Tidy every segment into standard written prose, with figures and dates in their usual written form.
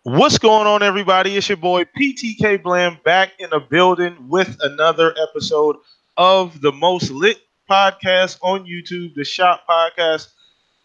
What's going on, everybody? It's your boy Ptk Bl4m back in the building with another episode of the most lit podcast on YouTube, the Shop Podcast.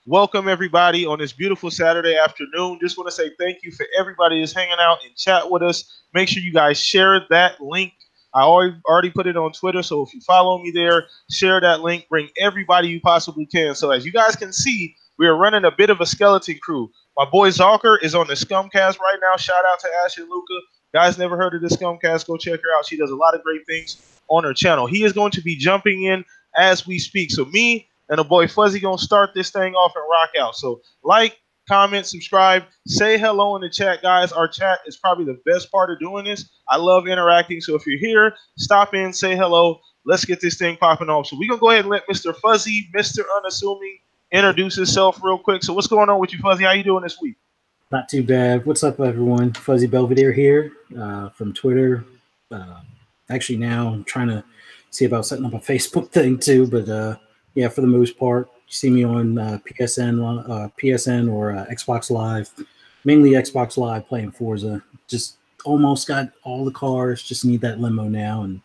Welcome, everybody, on this beautiful Saturday afternoon. Just want to say thank you for everybody that's hanging out and chat with us. Make sure you guys share that link. I already put it on Twitter, so if you follow me there, share that link. Bring everybody you possibly can. So as you guys can see, we are running a bit of a skeleton crew. My boy Zalker is on the Scumcast right now. Shout out to Ash and Luca. Guys, never heard of the Scumcast? Go check her out. She does a lot of great things on her channel. He is going to be jumping in as we speak. So me and the boy Fuzzy going to start this thing off and rock out. So like, comment, subscribe, say hello in the chat, guys. Our chat is probably the best part of doing this. I love interacting. So if you're here, stop in, say hello. Let's get this thing popping off. So we're going to go ahead and let Mr. Fuzzy, Mr. Unassuming, introduce himself real quick. So what's going on with you, Fuzzy? How you doing this week? Not too bad. What's up, everyone? Fuzzy Belvedere here from Twitter. Actually, now I'm trying to see about setting up a Facebook thing too. But yeah, for the most part, you see me on PSN or Xbox Live. Mainly Xbox Live playing Forza. Just almost got all the cars. Just need that limo now and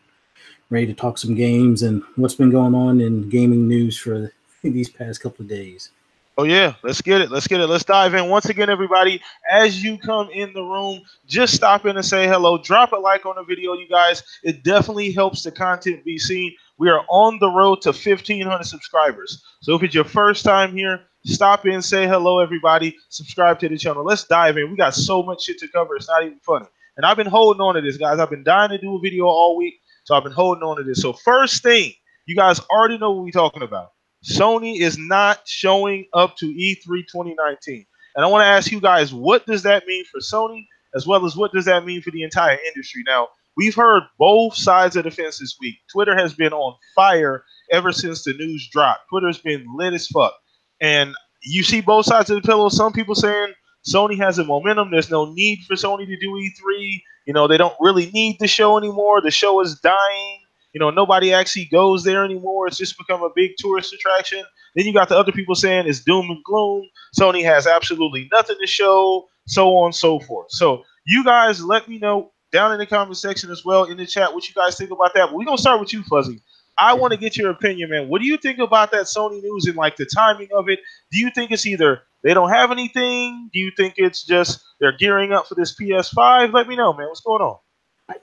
ready to talk some games and what's been going on in gaming news for these past couple of days. Oh, yeah. Let's get it. Let's get it. Let's dive in. Once again, everybody, as you come in the room, just stop in and say hello. Drop a like on the video, you guys. It definitely helps the content be seen. We are on the road to 1,500 subscribers. So if it's your first time here, stop in, say hello, everybody. Subscribe to the channel. Let's dive in. We got so much shit to cover. It's not even funny. And I've been holding on to this, guys. I've been dying to do a video all week, so I've been holding on to this. So first thing, you guys already know what we're talking about. Sony is not showing up to E3 2019. And I want to ask you guys, what does that mean for Sony, as well as what does that mean for the entire industry? Now, we've heard both sides of the fence this week. Twitter has been on fire ever since the news dropped. Twitter's been lit as fuck. And you see both sides of the pillow. Some people saying Sony has a momentum. There's no need for Sony to do E3. You know, they don't really need the show anymore. The show is dying. You know, nobody actually goes there anymore. It's just become a big tourist attraction. Then you got the other people saying it's doom and gloom. Sony has absolutely nothing to show, so on and so forth. So you guys let me know down in the comment section as well in the chat what you guys think about that. But we're going to start with you, Fuzzy. I want to get your opinion, man. What do you think about that Sony news and, like, the timing of it? Do you think it's either they don't have anything? Do you think it's just they're gearing up for this PS5? Let me know, man. What's going on?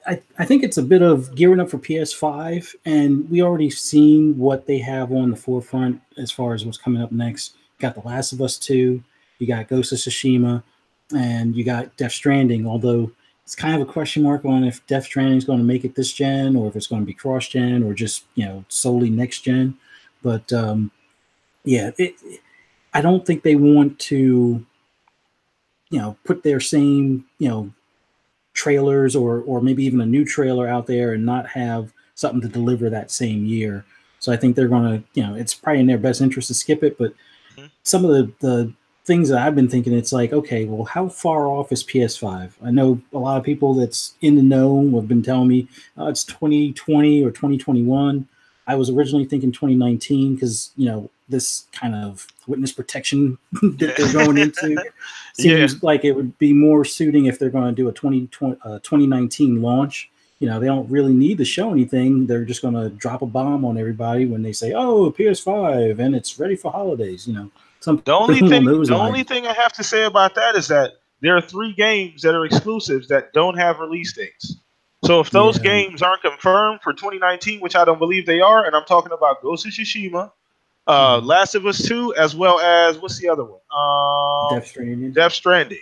I think it's a bit of gearing up for PS5, and we already seen what they have on the forefront as far as what's coming up next. You got The Last of Us 2, you got Ghost of Tsushima, and you got Death Stranding, although it's kind of a question mark on if Death Stranding is going to make it this gen or if it's going to be cross-gen or just, you know, solely next-gen. But, yeah, I don't think they want to, you know, put their same, you know, trailers or maybe even a new trailer out there and not have something to deliver that same year. So I think they're going to, you know, it's probably in their best interest to skip it. But some of the things that I've been thinking, it's like, okay, well, how far off is PS5? I know a lot of people that's in the know have been telling me it's 2020 or 2021. I was originally thinking 2019 because, you know, this kind of witness protection that they're going into seems like it would be more suiting if they're going to do a 2019 launch. You know, they don't really need to show anything. They're just going to drop a bomb on everybody when they say, oh, PS5, and it's ready for holidays, you know. The only thing I have to say about that is that there are 3 games that are exclusives that don't have release dates. So if those games aren't confirmed for 2019, which I don't believe they are, and I'm talking about Ghost of Tsushima, Last of Us 2, as well as, what's the other one? Death Stranding.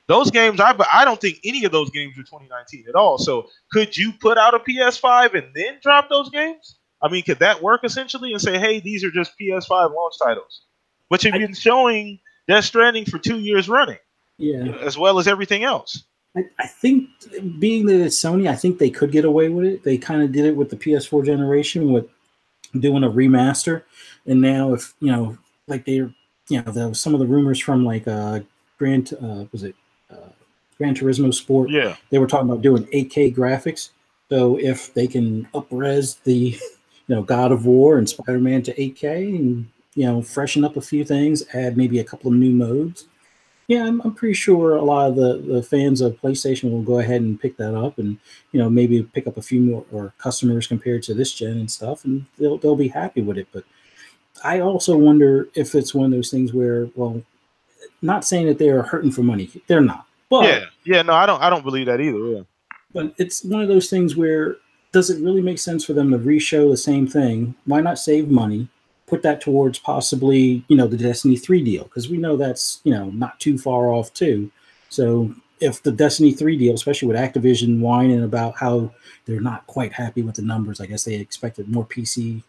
Those games, I don't think any of those games are 2019 at all. So could you put out a PS5 and then drop those games? I mean, could that work essentially and say, hey, these are just PS5 launch titles? But you've been showing Death Stranding for 2 years running, as well as everything else. I think being that it's Sony, I think they could get away with it. They kind of did it with the PS4 generation with doing a remaster. And now if, you know, like they're, you know, there was some of the rumors from like Gran Turismo Sport. Yeah. They were talking about doing 8K graphics. So if they can up-res the, you know, God of War and Spider-Man to 8K and, you know, freshen up a few things, add maybe a couple of new modes, Yeah, I'm pretty sure a lot of the fans of PlayStation will go ahead and pick that up, and maybe pick up a few more or customers compared to this gen and stuff, and they'll be happy with it. But I also wonder if it's one of those things where, well, not saying that they're hurting for money, they're not, Yeah, but yeah, no, I don't believe that either. Yeah. it's one of those things where does it really make sense for them to re-show the same thing? Why not save money? Put that towards possibly, the Destiny 3 deal, because we know that's, not too far off too. So if the Destiny 3 deal, especially with Activision whining about how they're not quite happy with the numbers, I guess they expected more PC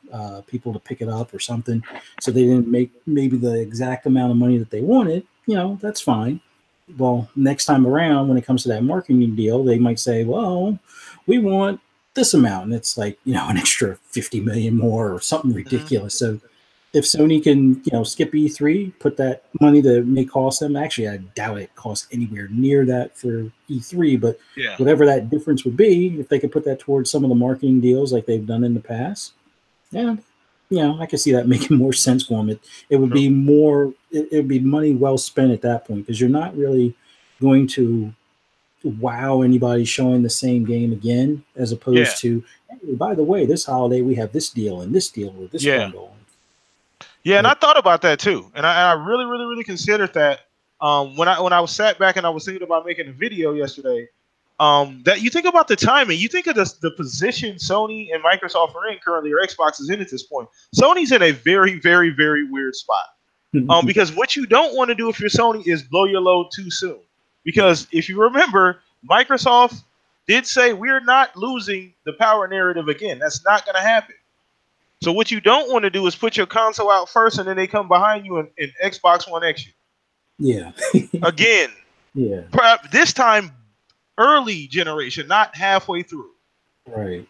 people to pick it up or something. So they didn't make maybe the exact amount of money that they wanted, that's fine. Well, next time around, when it comes to that marketing deal, they might say, well, we want this amount. And it's like, an extra 50 million more or something Hmm. ridiculous. So if Sony can, skip E3, put that money that may cost them, actually, I doubt it costs anywhere near that for E3, but Yeah. whatever that difference would be, if they could put that towards some of the marketing deals like they've done in the past, yeah, I can see that making more sense for them. It would True. be more, it would be money well spent at that point, because you're not really going to wow anybody showing the same game again, as Yeah. opposed to, hey, by the way, this holiday we have this deal and this deal or this Yeah. bundle. Yeah, and I But thought about that too, and I really, really, really considered that. When I was sat back and I was thinking about making a video yesterday, that you think about the timing, you think of the position Sony and Microsoft are in currently, or Xbox is in at this point. Sony's in a very, very, very weird spot. Because what you don't want to do if you're Sony is blow your load too soon. yeah, Because if you remember, Microsoft did say we're not losing the power narrative again. That's not going to happen. So what you don't want to do is put your console out first, and then they come behind you and Xbox One X you yeah, again. yeah, Perhaps this time early generation, not halfway through. right.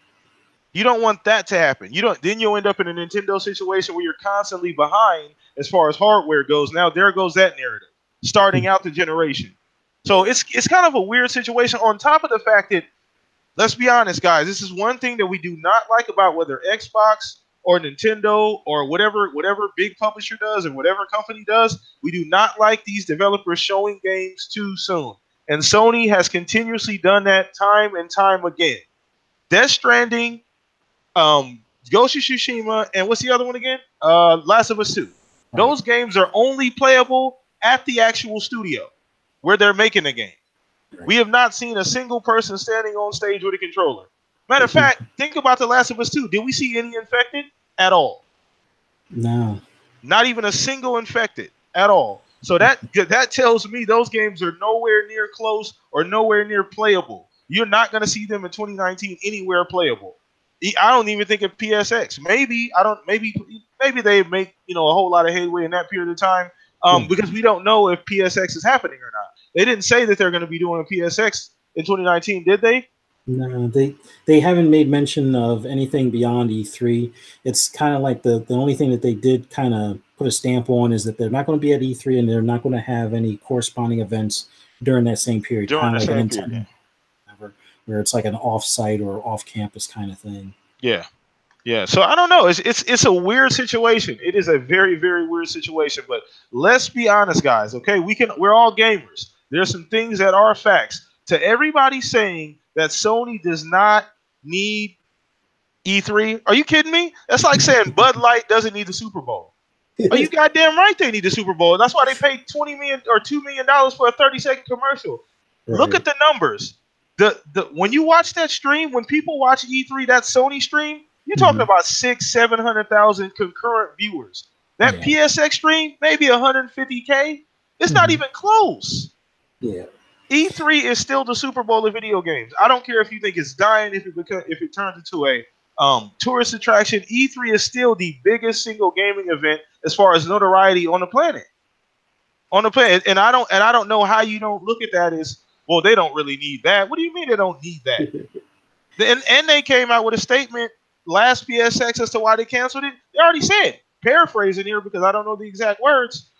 You don't want that to happen. You don't. Then you'll end up in a Nintendo situation where you're constantly behind as far as hardware goes. Now there goes that narrative, starting out the generation. So it's kind of a weird situation. On top of the fact that, let's be honest, guys, this is one thing that we do not like about whether Xbox or Nintendo or whatever big publisher does and whatever company does. We do not like these developers showing games too soon. And Sony has continuously done that time and time again. Death Stranding, Ghost of Tsushima, and what's the other one again? Last of Us 2. Right. Those games are only playable at the actual studio where they're making the game. We Right. have not seen a single person standing on stage with a controller. Matter of fact, think about The Last of Us 2. Did we see any infected at all? No. Not even a single infected at all. So that tells me those games are nowhere near close or nowhere near playable. You're not going to see them in 2019 anywhere playable. I don't even think of PSX. Maybe I don't. Maybe they make a whole lot of headway in that period of time. Yeah. Because we don't know if PSX is happening or not. They didn't say that they're going to be doing a PSX in 2019, did they? No, they haven't made mention of anything beyond E3. It's kind of like the only thing that they did kind of put a stamp on is that they're not going to be at E3 and they're not going to have any corresponding events during that same period, During kind the of like a same period. Nintendo, where it's like an off-site or off-campus kind of thing. Yeah. Yeah, so I don't know. It's a weird situation. It is a very, very weird situation. But let's be honest, guys. Okay, we're all gamers. There's some things that are facts. To everybody saying that Sony does not need E3, are you kidding me? That's like saying Bud Light doesn't need the Super Bowl. Are you goddamn right? They need the Super Bowl. That's why they paid $20 million or $2 million for a 30-second commercial. Look at Right. the numbers. The when you watch that stream, when people watch E3, that Sony stream, you're talking Hmm. about 700,000 concurrent viewers. That Yeah. PSX stream, maybe 150K. It's not Hmm. even close. Yeah. E3 is still the Super Bowl of video games. I don't care if you think it's dying, if it turns into a tourist attraction. E3 is still the biggest single gaming event as far as notoriety on the planet. On the planet, and I don't know how you don't look at that as, well, they don't really need that. What do you mean they don't need that? And they came out with a statement last PSX as to why they canceled it. They already said, paraphrasing here because I don't know the exact words.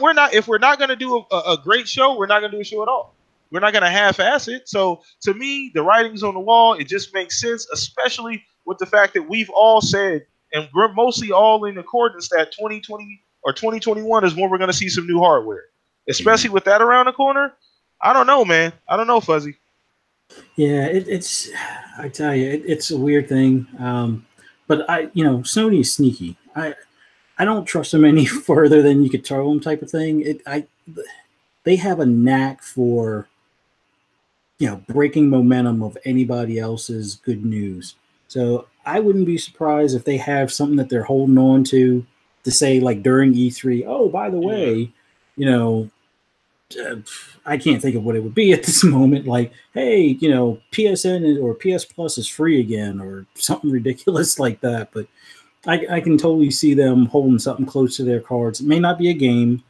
We're not if we're not going to do a great show, we're not going to do a show at all. We're not going to half-ass it. So to me, the writing's on the wall. It just makes sense, especially with the fact that we've all said, and we're mostly all in accordance that 2020 or 2021 is when we're going to see some new hardware. especially with that around the corner. I don't know, man. I don't know, Fuzzy. Yeah, it's. I tell you, it's a weird thing. But Sony is sneaky. I don't trust them any further than you could throw them, type of thing. They have a knack for breaking momentum of anybody else's good news. So I wouldn't be surprised if they have something that they're holding on to say, like during E3. Oh, by the way, I can't think of what it would be at this moment. Like, hey, PSN or PS Plus is free again, or something ridiculous like that. But I can totally see them holding something close to their cards. It may not be a game.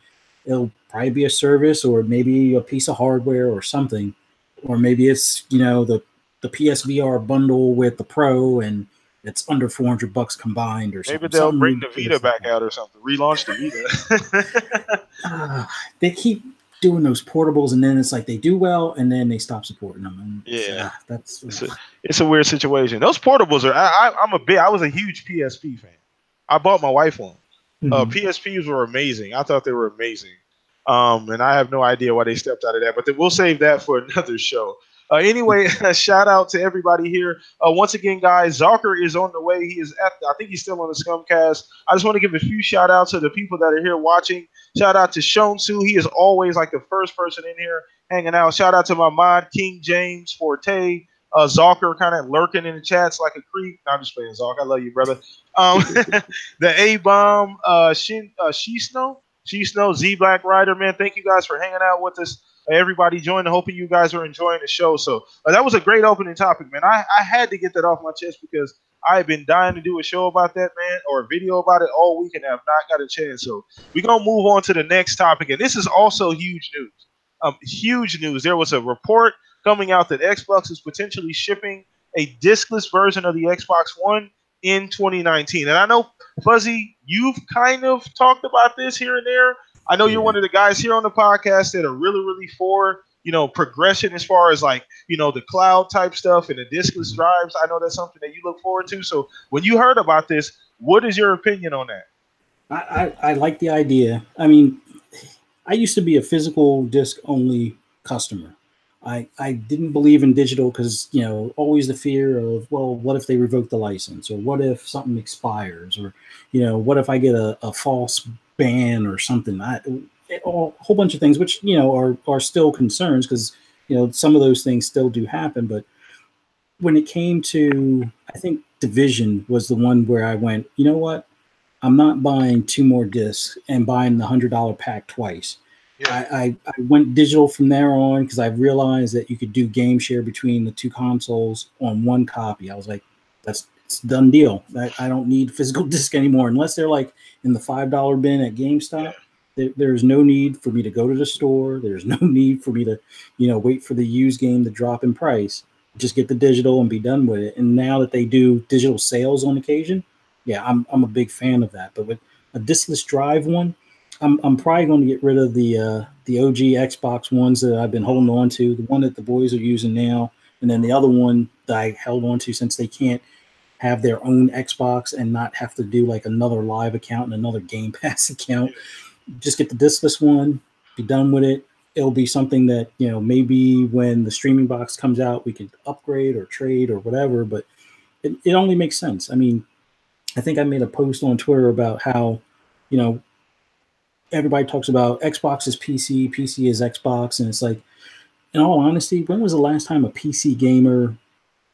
It'll probably be a service, or maybe a piece of hardware or something. Or maybe it's, the PSVR bundle with the Pro, and it's under $400 combined, or something. Maybe they'll bring the Vita back out or something. Relaunch the Vita. They keep doing those portables, and then it's like they do well, and then they stop supporting them. And it's a weird situation. Those portables are. I was a huge PSP fan. I bought my wife one. PSPs were amazing. I thought they were amazing. And I have no idea why they stepped out of that, but we'll save that for another show. Anyway, shout out to everybody here. Once again, guys, Zarker is on the way. He is I think he's still on the Scumcast. I just want to give a few shout outs to the people that are here watching. Shout out to Shonsu. He is always like the first person in here hanging out. Shout out to my mod, King James Forte. Zarker kind of lurking in the chats like a creep. No, I'm just playing, Zark. I love you, brother. The A-Bomb, Shisno, Z Black Rider, man. Thank you guys for hanging out with us. Everybody joined. Hoping you guys are enjoying the show. So that was a great opening topic, man. I had to get that off my chest because I've been dying to do a show about that, man, or a video about it all week, and have not got a chance. So we're going to move on to the next topic. And this is also huge news. Huge news. There was a report coming out that Xbox is potentially shipping a discless version of the Xbox One in 2019. And I know, Fuzzy, you've kind of talked about this here and there. I know you're one of the guys here on the podcast that are really, really for, progression as far as like, the cloud type stuff and the diskless drives. I know that's something that you look forward to. So when you heard about this, what is your opinion on that? I like the idea. I mean, I used to be a physical disc only customer. I didn't believe in digital because, always the fear of, well, what if they revoke the license, or what if something expires, or, what if I get a false ban or something. A whole bunch of things, which, are still concerns because, some of those things still do happen. But when it came to, I think Division was the one where I went, you know what? I'm not buying 2 more discs and buying the $100 pack twice. Yeah. I went digital from there on because I realized that you could do game share between the 2 consoles on 1 copy. I was like, it's a done deal. I don't need physical disc anymore unless they're like in the $5 bin at GameStop. Yeah. There's no need for me to go to the store. There's no need for me to, wait for the used game to drop in price. Just get the digital and be done with it. And now that they do digital sales on occasion, yeah, I'm a big fan of that. But with a diskless drive one, I'm probably going to get rid of the OG Xbox ones that I've been holding on to, the one that the boys are using now, and then the other one that I held on to since they can't have their own Xbox and not have to do like another live account and another Game Pass account. Just get the diskless one, be done with it. It'll be something that, maybe when the streaming box comes out, we could upgrade or trade or whatever, but it only makes sense. I mean, I think I made a post on Twitter about how, everybody talks about Xbox is PC, PC is Xbox, and it's like, in all honesty, when was the last time a PC gamer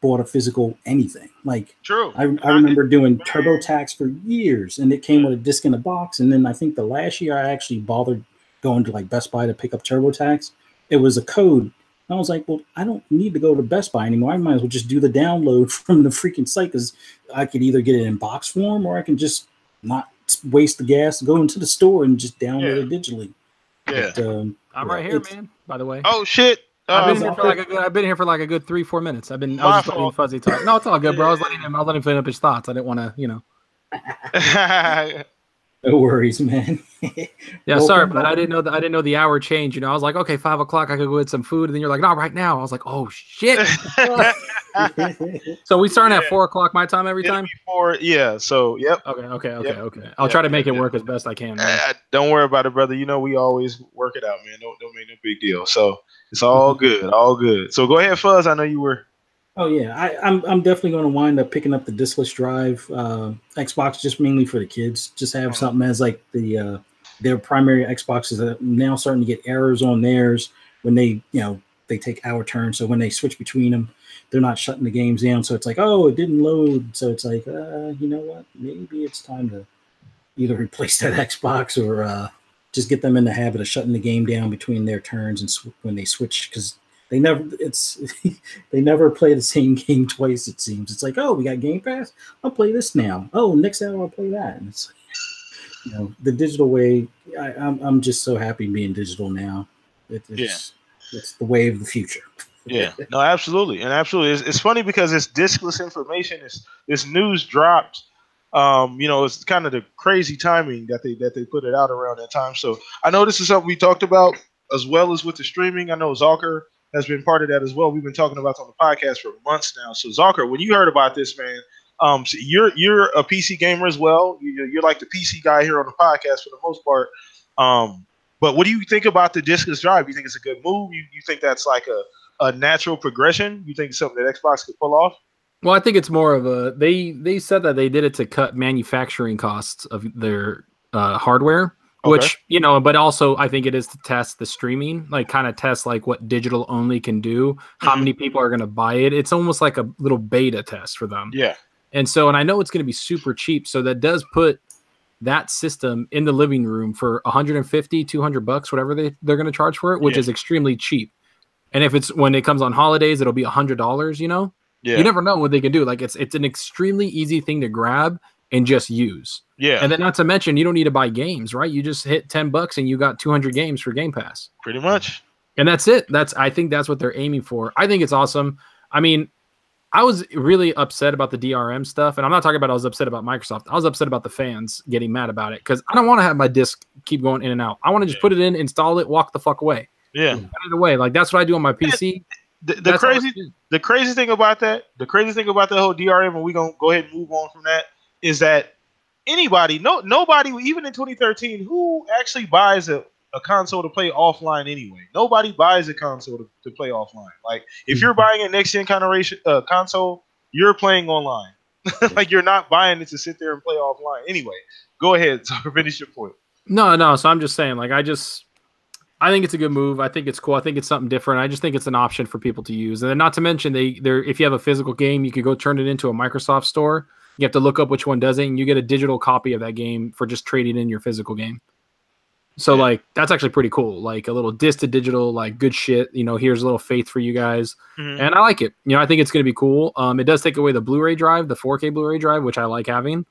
bought a physical anything? Like, true. I remember doing TurboTax for years, and it came with a disc in a box. And then I think the last year I actually bothered going to like Best Buy to pick up TurboTax. It was a code. I was like, well, I don't need to go to Best Buy anymore. I might as well just do the download from the freaking site because I could either get it in box form or I can just not waste the gas, go into the store and just download it digitally. Yeah, but, I'm right here, man. By the way. Oh shit! I've been here for like a good 3-4 minutes. I was just letting Fuzzy talk. No, it's all good, bro. I was letting him finish up his thoughts. I didn't want to, No worries, man. Yeah, sorry, but I didn't know the hour change. I was like, okay, 5 o'clock, I could go get some food, and then you're like, no, right now. I was like, oh shit. So we starting at 4 o'clock my time every time. Yeah. So yep. Okay. I'll try to make it work as best I can. Man. Don't worry about it, brother. You know we always work it out, man. Don't make no big deal. So it's all good, all good. So go ahead, Fuzz. I know you were. Oh yeah, I'm definitely going to wind up picking up the diskless drive. Xbox just mainly for the kids. Just have something as like the their primary Xboxes that are now starting to get errors on theirs when they they take our turn. So when they switch between them, they're not shutting the games down. So it's like, oh, it didn't load. So it's like, you know what? Maybe it's time to either replace that Xbox or just get them in the habit of shutting the game down between their turns and when they switch, because they never play the same game twice. It seems it's like, oh, we got Game Pass. I'll play this now. Oh, next hour I'll play that. And it's the digital way. I'm just so happy being digital now. It's the way of the future. Yeah, no, absolutely, and absolutely. It's funny because this diskless information, this news dropped. It's kind of the crazy timing that they put it out around that time. So I know this is something we talked about as well as with the streaming. I know Zalker has been part of that as well. We've been talking about it on the podcast for months now. So Zalker, when you heard about this, man, so you're a PC gamer as well. You're like the PC guy here on the podcast for the most part. But what do you think about the diskless drive? You think it's a good move? You think that's like a natural progression? You think it's something that Xbox could pull off? Well, I think it's more of a they said that they did it to cut manufacturing costs of their hardware, which but also I think it is to test the streaming, like kind of test like what digital only can do, how many people are going to buy it. It's almost like a little beta test for them. Yeah. And I know it's going to be super cheap, so that does put that system in the living room for $150, $200, whatever they're going to charge for it, which is extremely cheap. And if it's when it comes on holidays, it'll be $100. Yeah. You never know what they can do. Like it's an extremely easy thing to grab and just use. Yeah. And then not to mention, you don't need to buy games, right? You just hit $10 and you got 200 games for Game Pass. Pretty much. And that's it. I think that's what they're aiming for. I think it's awesome. I mean, I was really upset about the DRM stuff. And I'm not talking about I was upset about Microsoft. I was upset about the fans getting mad about it because I don't want to have my disc keep going in and out. I want to just put it in, install it, walk the fuck away. Yeah. Put it away. Like that's what I do on my PC. The crazy thing about that whole DRM, and we're gonna go ahead and move on from that, is that nobody, even in 2013, who actually buys a console to play offline anyway. Nobody buys a console to play offline. Like if you're buying a next gen console, you're playing online. Like you're not buying it to sit there and play offline. Anyway, go ahead. So finish your point. No. So I'm just saying, like I think it's a good move. I think it's cool. I think it's something different. I just think it's an option for people to use. And then not to mention, if you have a physical game, you could go turn it into a Microsoft store. You have to look up which one does it, and you get a digital copy of that game for just trading in your physical game. So like that's actually pretty cool. Like a little disc to digital, like good shit. Here's a little faith for you guys, and I like it. I think it's gonna be cool. It does take away the Blu-ray drive, the 4K Blu-ray drive, which I like having,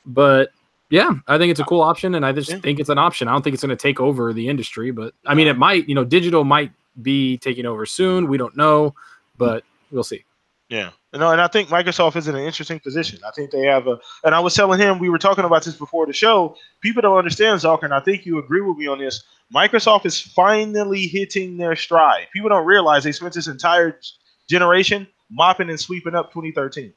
but. Yeah, I think it's a cool option, and I just think it's an option. I don't think it's going to take over the industry, but I mean, it might. Digital might be taking over soon. We don't know, but we'll see. Yeah, and I think Microsoft is in an interesting position. I think they have and I was telling him, we were talking about this before the show. People don't understand, Zalker, and I think you agree with me on this. Microsoft is finally hitting their stride. People don't realize they spent this entire generation mopping and sweeping up 2013.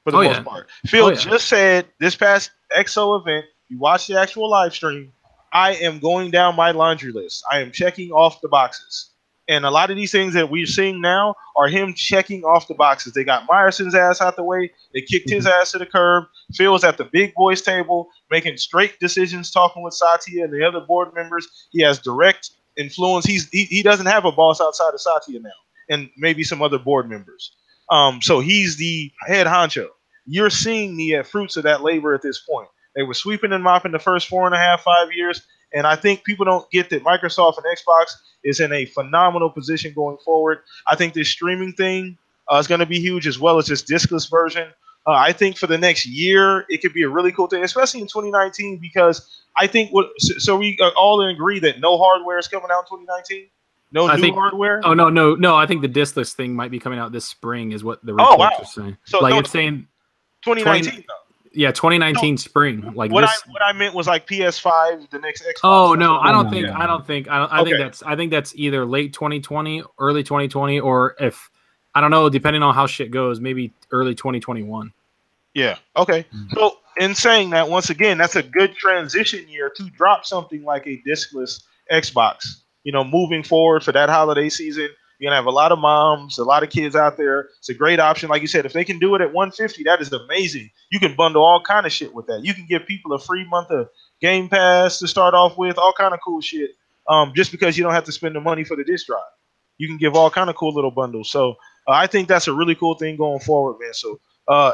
For the most part. Phil just said this past XO event, you watched the actual live stream, I am going down my laundry list. I am checking off the boxes. And a lot of these things that we're seeing now are him checking off the boxes. They got Myerson's ass out the way. They kicked his ass to the curb. Phil's at the big boys table making straight decisions, talking with Satya and the other board members. He has direct influence. He doesn't have a boss outside of Satya now and maybe some other board members. So he's the head honcho. You're seeing the fruits of that labor at this point. They were sweeping and mopping the first 4.5, 5 years, and I think people don't get that Microsoft and Xbox is in a phenomenal position going forward. I think this streaming thing is going to be huge, as well as this diskless version. I think for the next year, it could be a really cool thing, especially in 2019, because I think so we all agree that no hardware is coming out in 2019. No new hardware. Oh no! I think the diskless thing might be coming out this spring, is what the reports are saying. So it's saying 2019 though. Yeah, 2019 spring. Like what I meant was like PS5, the next Xbox. Oh no, I think that's either late 2020, early 2020, or if I don't know, depending on how shit goes, maybe early 2021. Yeah. Okay. So in saying that, once again, that's a good transition year to drop something like a discless Xbox. You know, moving forward for that holiday season, you're gonna have a lot of moms, a lot of kids out there. It's a great option, like you said. If they can do it at $150, that is amazing. You can bundle all kind of shit with that. You can give people a free month of Game Pass to start off with, all kind of cool shit. Just because you don't have to spend the money for the disc drive, you can give all kind of cool little bundles. So I think that's a really cool thing going forward, man. So.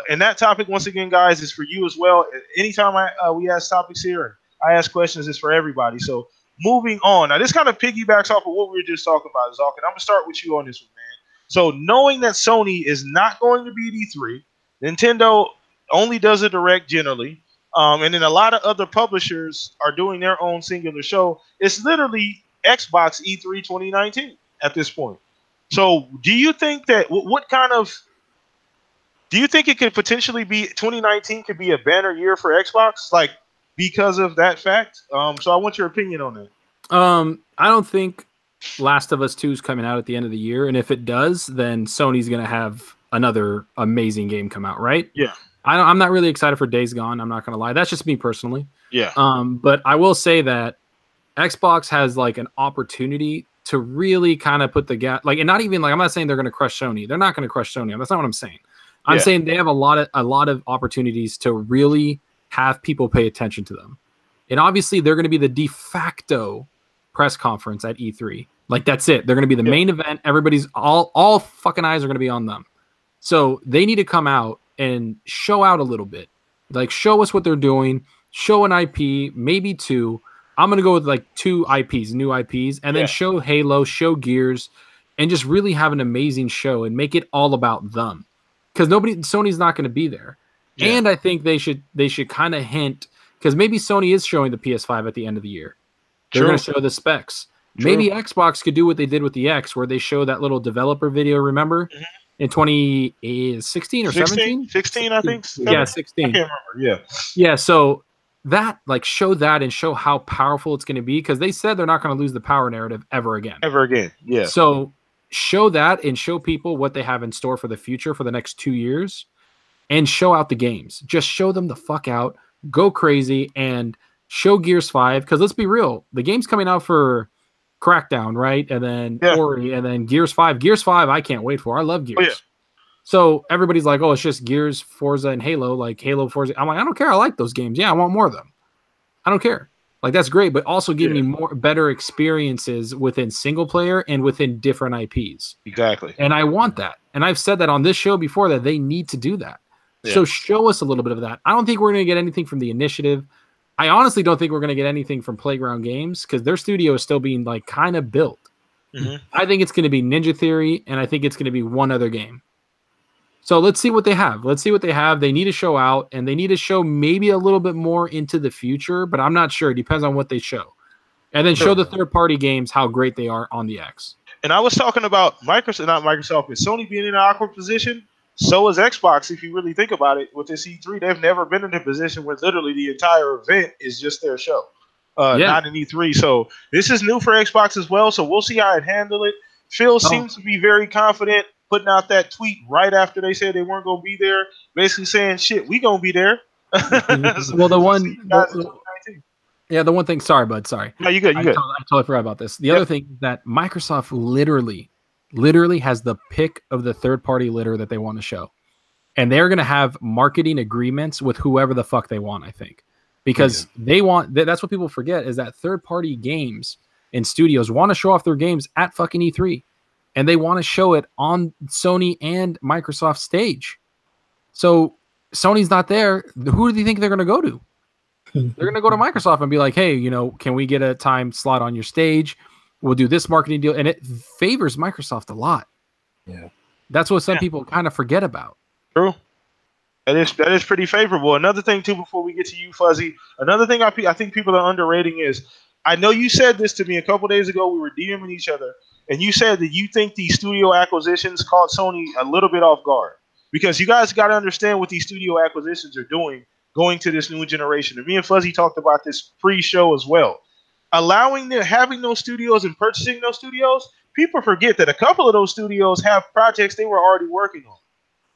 And that topic, once again, guys, is for you as well. Anytime we ask topics here and I ask questions, it's for everybody. So moving on. Now, this kind of piggybacks off of what we were just talking about, Zalk, and I'm going to start with you on this one, man. So knowing that Sony is not going to be at E3, Nintendo only does a direct generally, and then a lot of other publishers are doing their own singular show. It's literally Xbox E3 2019 at this point. So do you think that what kind of do you think it could potentially be 2019 could be a banner year for Xbox, like because of that fact? So I want your opinion on that. I don't think Last of Us 2 is coming out at the end of the year, and if it does, then Sony's gonna have another amazing game come out, right? Yeah. I'm not really excited for Days Gone. I'm not gonna lie. That's just me personally. Yeah. But I will say that Xbox has like an opportunity to really kind of put the gap, like, and not even like I'm not saying they're gonna crush Sony. They're not gonna crush Sony. That's not what I'm saying. I'm saying they have a lot of opportunities to really have people pay attention to them. And obviously they're going to be the de facto press conference at E3. Like that's it. They're going to be the main event. Everybody's all fucking eyes are going to be on them. So they need to come out and show out a little bit. Like show us what they're doing, show an IP, maybe two. I'm going to go with like 2 IPs, new IPs, and then show Halo, show Gears, and just really have an amazing show and make it all about them. Because Sony's not going to be there, and I think they should kind of hint, because maybe Sony is showing the PS5 at the end of the year. They're going to show the specs. True. Maybe Xbox could do what they did with the X, where they show that little developer video. Remember, in 2016 or 17? 16, I think. 16. I can't remember. Yeah. So that show that and show how powerful it's going to be, because they said they're not going to lose the power narrative ever again. Yeah. So show that and show people what they have in store for the future for the next 2 years, and show out the games. Just show them the fuck out, go crazy, and show Gears 5. Because let's be real, the game's coming out for Crackdown, right? And then Ori, and then Gears 5. Gears 5, I can't wait for. I love Gears. Oh, yeah. So everybody's like, oh, it's just Gears, Forza, and Halo, like Halo, Forza. I'm like, I don't care. I like those games. Yeah, I want more of them. I don't care. Like, that's great, but also give me better experiences within single player and within different IPs. Exactly. And I want that. And I've said that on this show before, that they need to do that. Yeah. So show us a little bit of that. I don't think we're going to get anything from the Initiative. I honestly don't think we're going to get anything from Playground Games, because their studio is still being like kind of built. I think it's going to be Ninja Theory, and I think it's going to be one other game. So let's see what they have. They need to show out, and they need to show maybe a little bit more into the future, but I'm not sure. It depends on what they show. And then show the third-party games how great they are on the X. And I was talking about Microsoft, but Sony being in an awkward position. So is Xbox, if you really think about it, with this E3. They've never been in a position where literally the entire event is just their show, not an E3. So this is new for Xbox as well, so we'll see how it handle it. Phil seems to be very confident, putting out that tweet right after they said they weren't going to be there, basically saying, shit, we going to be there. Well, the one thing, sorry, bud, sorry. No, you good, I totally forgot about this. The other thing is that Microsoft literally has the pick of the third-party litter that they want to show. And they're going to have marketing agreements with whoever the fuck they want, I think. Because they want, that's what people forget, is that third-party games and studios want to show off their games at fucking E3. And they want to show it on Sony and Microsoft stage. So Sony's not there. Who do you think they're going to go to? They're going to go to Microsoft and be like, hey, can we get a time slot on your stage? We'll do this marketing deal. And it favors Microsoft a lot. Yeah. That's what some people kind of forget about. True. That is pretty favorable. Another thing, too, before we get to you, Fuzzy, another thing I think people are underrating is, I know you said this to me a couple days ago. We were DMing each other. And you said that you think these studio acquisitions caught Sony a little bit off guard, because you guys got to understand what these studio acquisitions are doing going to this new generation. And me and Fuzzy talked about this pre-show as well. Having those studios and purchasing those studios people forget that a couple of those studios have projects they were already working on,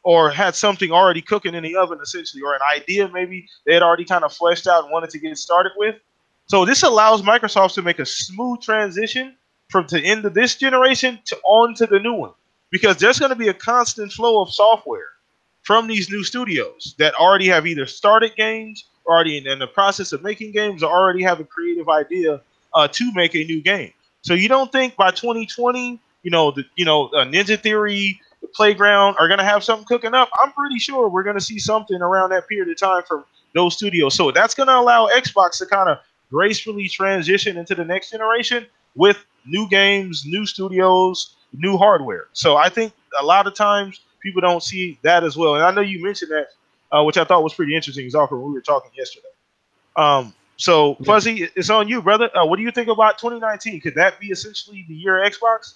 or had something already cooking in the oven, essentially, or an idea maybe they had already kind of fleshed out and wanted to get started with. So this allows Microsoft to make a smooth transition from the end of this generation to on to the new one, because there's going to be a constant flow of software from these new studios that already have either started games, or already in the process of making games, or already have a creative idea to make a new game. So you don't think by 2020, Ninja Theory, the Playground are going to have something cooking up? I'm pretty sure we're going to see something around that period of time from those studios. So that's going to allow Xbox to kind of gracefully transition into the next generation with new games, new studios, new hardware. So I think a lot of times people don't see that as well. And I know you mentioned that, which I thought was pretty interesting, Zalker, when we were talking yesterday. So Fuzzy, it's on you, brother. What do you think about 2019? Could that be essentially the year of Xbox?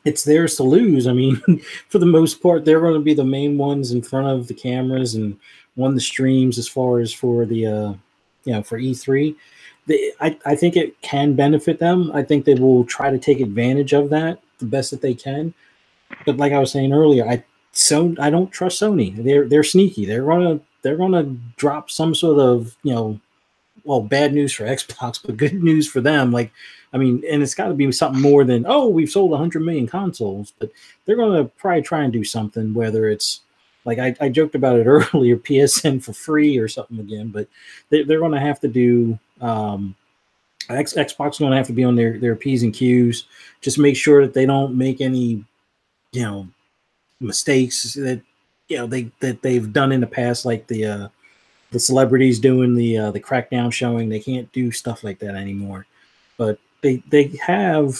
It's theirs to lose. I mean, for the most part, they're going to be the main ones in front of the cameras and on the streams as far as for the, for E3. I think it can benefit them. I think they will try to take advantage of that the best that they can. But like I was saying earlier, I don't trust Sony. They're sneaky. They're gonna drop some sort of bad news for Xbox, but good news for them. Like, I mean, and it's got to be something more than, oh, we've sold 100 million consoles, but they're going to probably try and do something, whether it's like I joked about it earlier, PSN for free or something again, but they're going to have to do, Xbox is going to have to be on their P's and Q's, just make sure that they don't make any, mistakes that, that they've done in the past, like the celebrities doing the Crackdown showing. They can't do stuff like that anymore. But they have,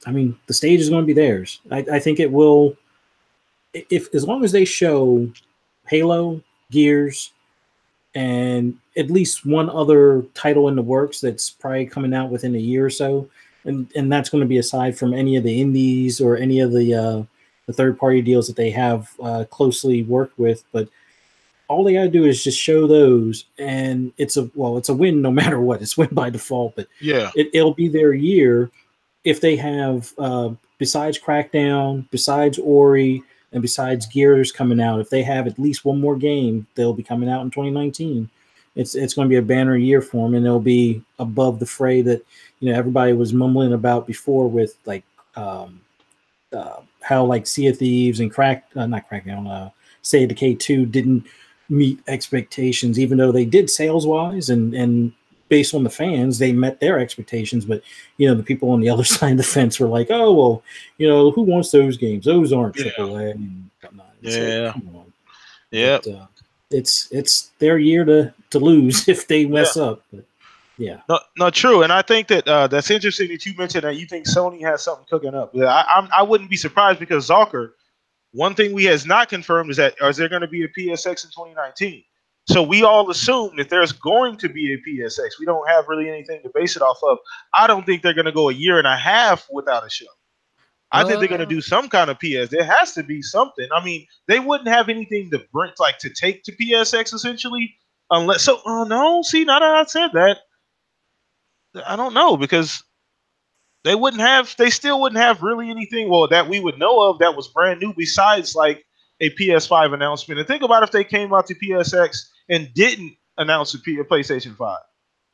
I mean, the stage is going to be theirs. I think it will, if as long as they show Halo, Gears, and at least one other title in the works that's probably coming out within a year or so, and that's going to be aside from any of the indies or any of the third-party deals that they have closely worked with. But all they got to do is just show those, and it's a win no matter what. It's win by default, but yeah, it'll be their year if they have, besides Crackdown, besides Ori, and besides Gears coming out, if they have at least one more game, they'll be coming out in 2019. It's going to be a banner year for them, and they'll be above the fray that everybody was mumbling about before with like how like Sea of Thieves and State of Decay 2 didn't meet expectations, even though they did sales wise and based on the fans, they met their expectations. But the people on the other side of the fence were like, oh well, who wants those games? Those aren't AAA and whatnot. Yeah, come on. Yeah, it's their year to lose if they mess up. But yeah, no, true. And I think that that's interesting that you mentioned that you think Sony has something cooking up. I wouldn't be surprised, because Zalker, one thing we has not confirmed is there going to be a PSX in 2019? So we all assume that there's going to be a PSX. We don't have really anything to base it off of. I don't think they're going to go a year and a half without a show. I think they're going to do some kind of PS. There has to be something. I mean, they wouldn't have anything to bring, like to take to PSX essentially, unless. So, oh no. See, now that I said that, I don't know, because they still wouldn't have really anything, well, that we would know of that was brand new besides like a PS5 announcement. And think about if they came out to PSX and didn't announce a PlayStation 5.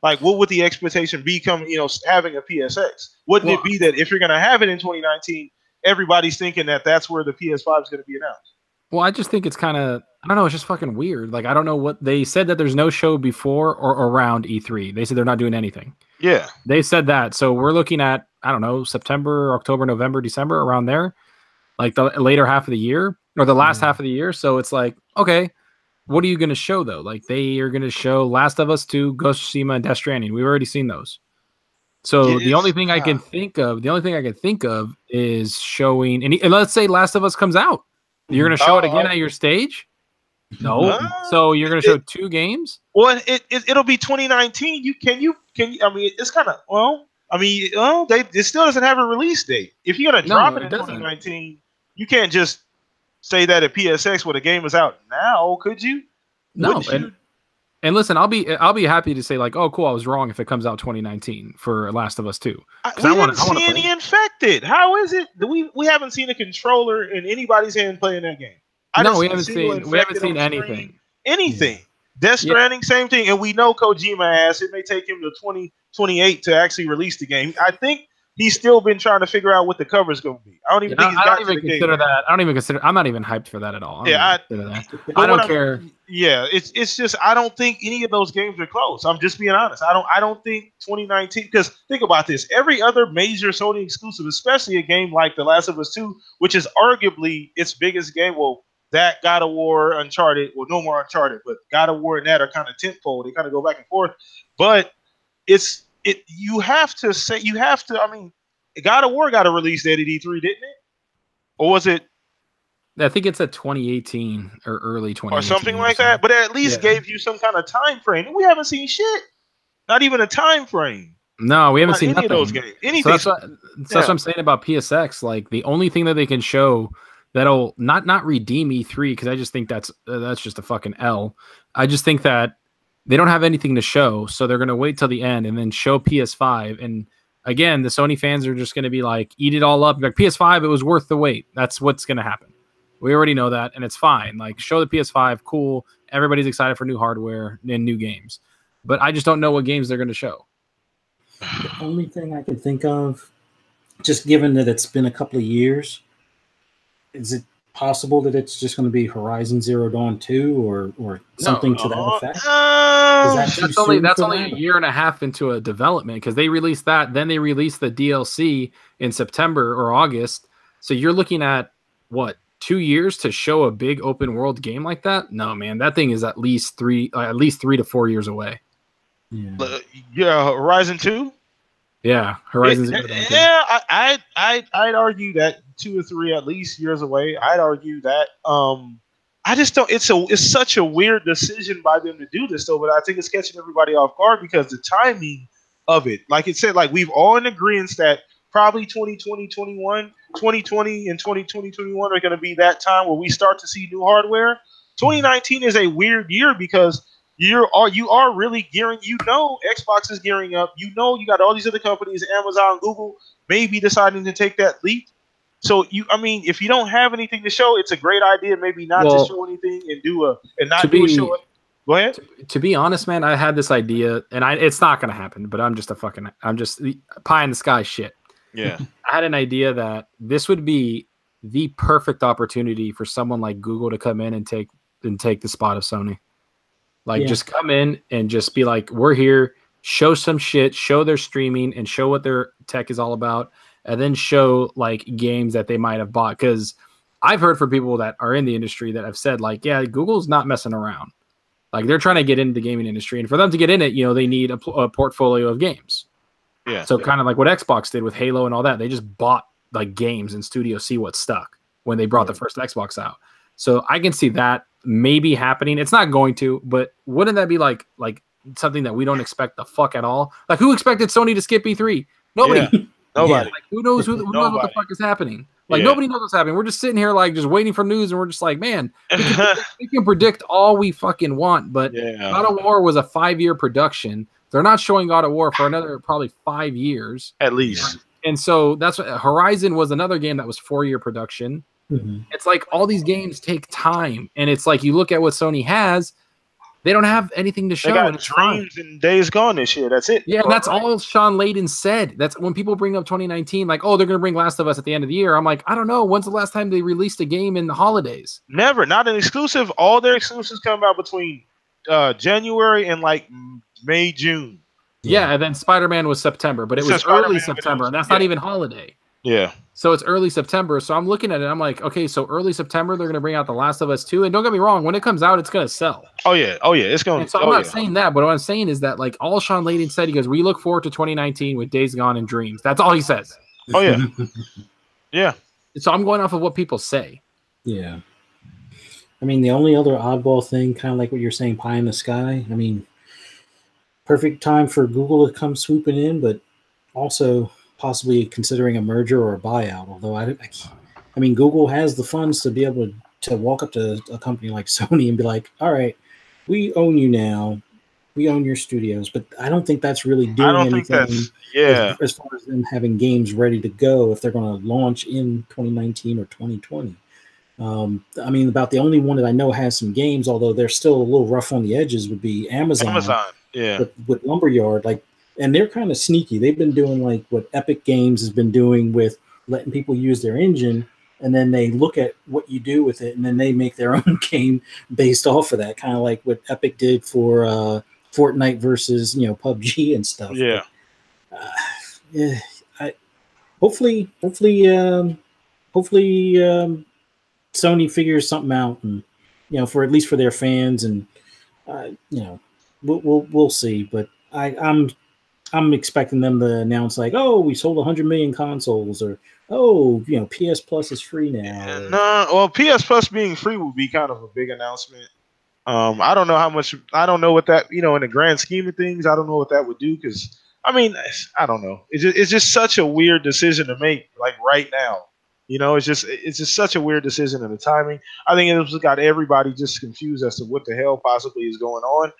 Like, what would the expectation be having a PSX? Wouldn't it be that if you're going to have it in 2019, everybody's thinking that that's where the PS5 is going to be announced? Well, I just think it's kind of, I don't know, it's just fucking weird. Like, I don't know what they said, that there's no show before or around E3. They said they're not doing anything. Yeah. They said that. So we're looking at, I don't know, September, October, November, December, around there, like the later half of the year or the last half of the year. So it's like, okay, what are you going to show though? Like, they are going to show Last of Us 2, Ghost of Tsushima, and Death Stranding. We've already seen those. So the only thing I can think of is showing, and let's say Last of Us comes out. You're going to show it again at your stage? No. So you're going to show 2 games? Well, it'll be 2019. I mean, it's kind of, it still doesn't have a release date. If you're going to drop it in 2019, you can't just say that at PSX where the game is out now, could you? No. And listen, I'll be happy to say like, oh, cool, I was wrong if it comes out 2019 for Last of Us 2. We haven't seen any infected. How is it? We haven't seen a controller in anybody's hand playing that game. We haven't seen anything. Anything. Yeah. Death Stranding, same thing. And we know Kojima asked it may take him to 2028 to actually release the game. I think he's still been trying to figure out what the cover is going to be. I don't even think he's got to the game. That. I don't even consider. I'm not even hyped for that at all. I don't care. Yeah, it's just I don't think any of those games are close. I'm just being honest. I don't think 2019, because think about this. Every other major Sony exclusive, especially a game like The Last of Us 2, which is arguably its biggest game. Well, that God of War, Uncharted, well, no more Uncharted, but God of War and that are kind of tentpole. They kind of go back and forth. But you have to, I mean, God of War got a release date at E3, didn't it? Or was it? I think it's at 2018 or early 2018. Or something like that. But it at least gave you some kind of time frame. And we haven't seen shit. Not even a time frame. No, we haven't seen any nothing. of those games. Anything. So that's what I'm saying about PSX. Like, the only thing that they can show that'll not redeem E3, because I just think that's just a fucking L. I just think that they don't have anything to show, so they're going to wait till the end and then show PS5. And again, the Sony fans are just going to be like, eat it all up. Like, PS5, it was worth the wait. That's what's going to happen. We already know that, and it's fine. Like, show the PS5, cool. Everybody's excited for new hardware and new games. But I just don't know what games they're going to show. The only thing I can think of, just given that it's been a couple of years, is it possible that it's just going to be Horizon Zero Dawn 2 or something to that effect? That's only a year and a half into a development, because they released that, then they released the DLC in September or August. So you're looking at what, 2 years to show a big open world game like that? No, man, that thing is at least 3 to 4 years away. Yeah, Horizon 2. Yeah, Horizon Zero Dawn 2. Yeah, I'd argue that 2 or 3 at least years away. I'd argue that. I just don't. It's such a weird decision by them to do this, though. But I think it's catching everybody off guard because the timing of it, like it said, like we've all in agreement that probably 2020 and 2021 are going to be that time where we start to see new hardware. 2019 is a weird year because you are really gearing. Xbox is gearing up. You got all these other companies, Amazon, Google, maybe deciding to take that leap. So if you don't have anything to show, it's a great idea maybe not to show anything and do a show. Go ahead. To be honest, man, I had this idea, and it's not going to happen. But I'm just pie in the sky shit. Yeah, I had an idea that this would be the perfect opportunity for someone like Google to come in and take the spot of Sony. Like, just come in and just be like, we're here, show some shit, show their streaming and show what their tech is all about, and then show like games that they might have bought. Because I've heard from people that are in the industry that have said like, yeah, Google's not messing around. Like, they're trying to get into the gaming industry, and for them to get in it, they need a portfolio of games. Yeah. So kind of like what Xbox did with Halo and all that, they just bought like games and studios, see what stuck when they brought the first Xbox out. So I can see that maybe happening. It's not going to, but wouldn't that be like something that we don't expect the fuck at all? Like, who expected Sony to skip E3? Nobody. Yeah. Nobody. Like, who knows what the fuck is happening? Like, nobody knows what's happening. We're just sitting here like just waiting for news, and we're just like, man, we can predict all we fucking want, but God of War was a 5-year production. They're not showing God of War for another probably 5 years at least. And so that's what Horizon was, another game that was 4-year production. Mm-hmm. It's like all these games take time, and it's like you look at what Sony has, they don't have anything to show. They got Dreams and Days Gone this year. That's it. Yeah, and that's all Sean Layden said. That's when people bring up 2019, like, oh, they're going to bring Last of Us at the end of the year. I'm like, I don't know. When's the last time they released a game in the holidays? Never. Not an exclusive. All their exclusives come out between January and like May, June. Yeah, and then Spider-Man was September, but it was early September, and that's not even holiday. Yeah. So it's early September. So I'm looking at it. I'm like, okay, so early September, they're going to bring out The Last of Us 2. And don't get me wrong, when it comes out, it's going to sell. Oh, yeah. It's going to. So I'm not saying that, but what I'm saying is that, like, all Sean Layden said, he goes, we look forward to 2019 with Days Gone and Dreams. That's all he says. Oh, yeah. Yeah. So I'm going off of what people say. Yeah. I mean, the only other oddball thing, kind of like what you're saying, pie in the sky. I mean, perfect time for Google to come swooping in, but also possibly considering a merger or a buyout. Although I mean, Google has the funds to be able to walk up to a company like Sony and be like, all right, we own you now. we own your studios, but I don't think that's really I doing don't think anything that's as far as them having games ready to go if they're going to launch in 2019 or 2020. I mean, about the only one that I know has some games, although they're still a little rough on the edges, would be Amazon. Yeah. With Lumberyard, like, and they're kind of sneaky. They've been doing like what Epic Games has been doing with letting people use their engine, and then they look at what you do with it, and then they make their own game based off of that, kind of like what Epic did for Fortnite versus PUBG and stuff. Yeah. But, yeah. Hopefully, Sony figures something out, and for at least for their fans, and we'll see. But I'm expecting them to announce like, oh, we sold 100 million consoles, or oh, PS Plus is free now. No, well, PS Plus being free would be kind of a big announcement. I don't know how much. I don't know what that in the grand scheme of things. I don't know what that would do because I mean I don't know. It's just such a weird decision to make like right now. It's just such a weird decision and the timing. I think it's got everybody just confused as to what the hell possibly is going on.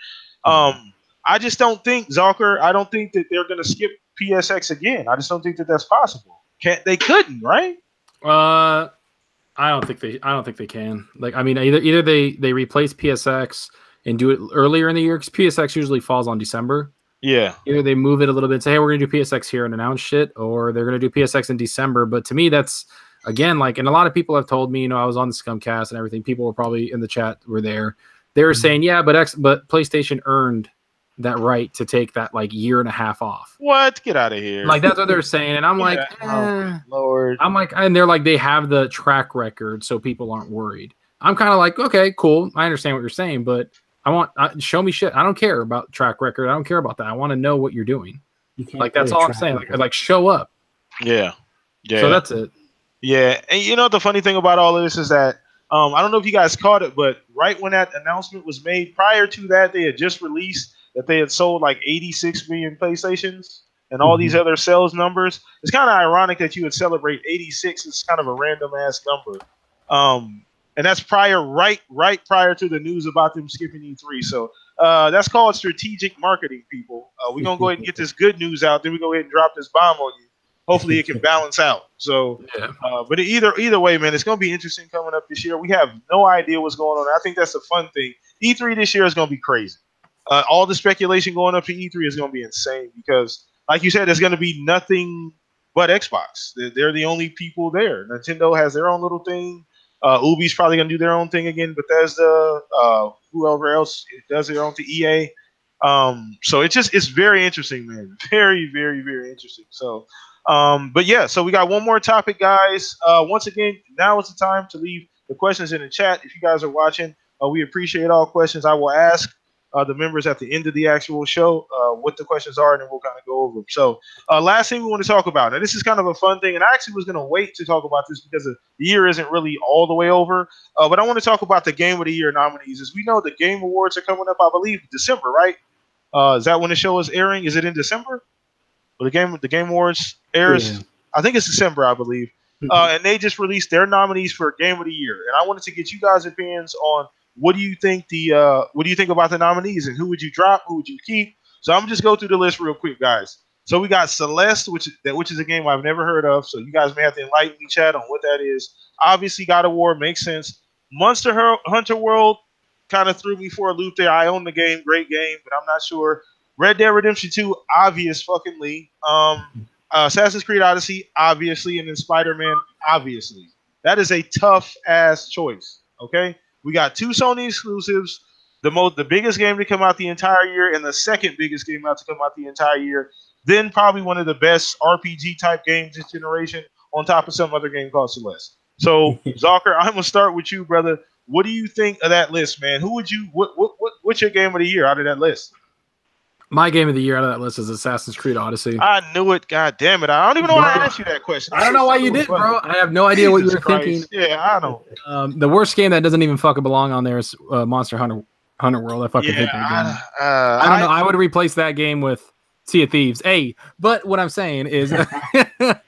I just don't think Zucker. I don't think that they're going to skip PSX again. I just don't think that that's possible. They couldn't, right? I don't think they can. Like, I mean, either they replace PSX and do it earlier in the year because PSX usually falls on December. Yeah. Either they move it a little bit, say, hey, we're going to do PSX here and announce shit, or they're going to do PSX in December. But to me, that's again like, and a lot of people have told me, I was on the Scumcast and everything. People were probably in the chat were there. They were saying, yeah, but PlayStation earned that right to take that like year and a half off. What? Get out of here. Like that's what they're saying. And I'm like, oh, Lord. I'm like, and they're like, they have the track record so people aren't worried. I'm kind of like, okay, cool. I understand what you're saying, but show me shit. I don't care about track record. I don't care about that. I want to know what you're doing. Like, that's all I'm saying. Like show up. Yeah. Yeah. So that's it. Yeah. And the funny thing about all of this is that, I don't know if you guys caught it, but right when that announcement was made, prior to that, they had just released that they had sold like 86 million PlayStations and all these other sales numbers. It's kind of ironic that you would celebrate 86. It's kind of a random ass number. And that's right prior to the news about them skipping E3. So that's called strategic marketing, people. We're going to go ahead and get this good news out. Then we go ahead and drop this bomb on you. Hopefully it can balance out. So, yeah. But either way, man, it's going to be interesting coming up this year. We have no idea what's going on. I think that's the fun thing. E3 this year is going to be crazy. All the speculation going up to E3 is going to be insane because, like you said, there's going to be nothing but Xbox. They're the only people there. Nintendo has their own little thing. Ubi's probably going to do their own thing again. Bethesda, whoever else does their own thing, EA. So it's very interesting, man. Very, very, very interesting. So, but yeah, so we got one more topic, guys. Once again, now is the time to leave the questions in the chat. If you guys are watching, we appreciate all questions. I will ask the members at the end of the actual show what the questions are, and then we'll kind of go over them. So last thing we want to talk about, now this is kind of a fun thing, and I actually was going to wait to talk about this because the year isn't really all the way over, but I want to talk about the Game of the Year nominees. As we know, the Game Awards are coming up, I believe, December, right? Is that when the show is airing? Is it in December? Well, the Game Awards airs, yeah. I think it's December, I believe. And they just released their nominees for Game of the Year, and I wanted to get you guys' opinions on what do you think about the nominees, and who would you drop, who would you keep? So I'm just go through the list real quick, guys. So we got Celeste, which is a game I've never heard of. So you guys may have to enlighten me, chat, on what that is. Obviously, God of War makes sense. Monster Hunter World kind of threw me for a loop there. I own the game, great game, but I'm not sure. Red Dead Redemption 2, obvious fucking Lee. Assassin's Creed Odyssey, obviously, and then Spider-Man, obviously. That is a tough ass choice. Okay. We got 2 Sony exclusives, the biggest game to come out the entire year, and the second biggest game out to come out the entire year. Then probably one of the best RPG type games this generation, on top of some other game called Celeste. So, Zucker, I'm gonna start with you, brother. What do you think of that list, man? What's your game of the year out of that list? My game of the year out of that list is Assassin's Creed Odyssey. I knew it. God damn it. I don't even know why I asked you that question. I don't know why you did, bro. I have no idea what you were thinking. Yeah, I don't. The worst game that doesn't even fucking belong on there is Monster Hunter World. I fucking hate that game. I don't know. I would replace that game with Sea of Thieves. Hey, but what I'm saying is,